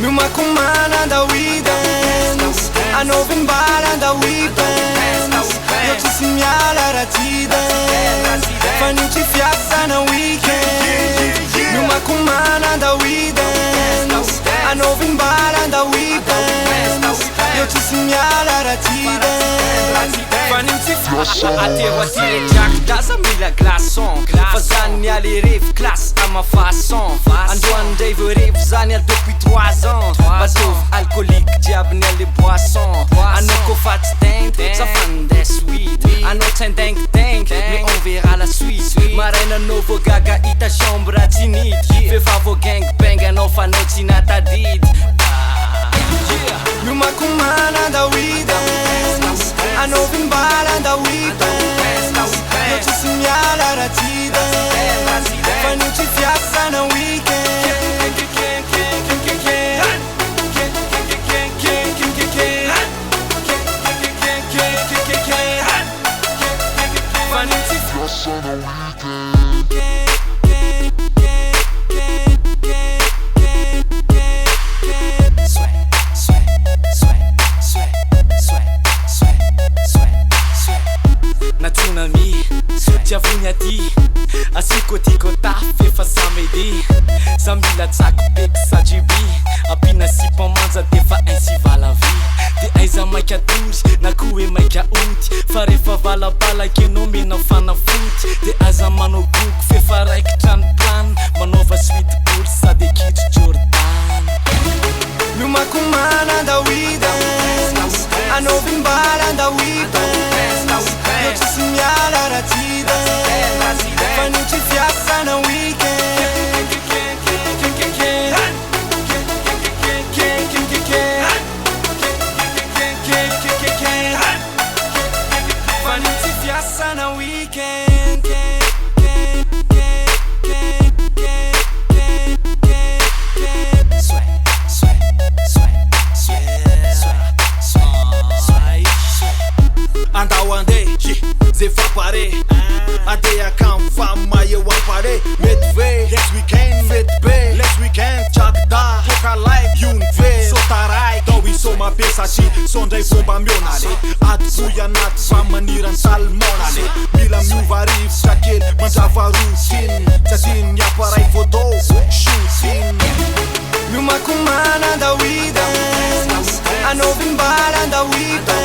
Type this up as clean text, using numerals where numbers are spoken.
Miumakumana da weekends, anovin bala da weekends. Eu te semeala ratidens, fanno ci fiassa na weekend. Miumakumana da weekends, anovin bala da weekends. Eu te semeala ratidens, fanno ci fiassa. Atterro à tirer Jack Daza mila glaçon. Fazani à les rives classe à ma façon. Antoine Dave rive zania depuis 3 ans. Bateau alcoolique, diable les boissons. Anoko fat stank, ça fan des sweet. Anoko tank tank, mais on verra la suite. Marina novo gaga ita chambre à tinit. Fais favo gang bang, non fanoti nata did. Miumakumana da weekends, anovin bala da weekends. Eu te semeala ratidens, fanno ci fiassa na weekend. Fanno ci fiassa na weekend. Natsunami, tiavunyati asikotiko fefa samedi Samila tsako pek sajibi Apina sipamanja defa ainsi va la vie De aiza maika tory, na koe maika oty Fa rehefa valabala kenao mena fanafoty De aiza manao goko fefa raikitra ny plano Manaova sweetboard sady ekitry Jordan Miumakumana da weekends, anovin bala da weekends. Eu te semeala ratidens, fanno ci fiassa na weekend. Fanno ci fiassa na weekend. Andau andei, ze fa pare Adeia cam fama eu ampare Met vei, next weekend, fet be Next weekend, chak da, poca like Yun ve, so tarai Doi so ma pesaci, sondrai bomba mionale Ad buia nat, va maniran salmonale Mila miuva riv, shakil, manjava rutin Tsatin, iaparai foto, shooting Miumakumana da weekends, anovin bala da weekends.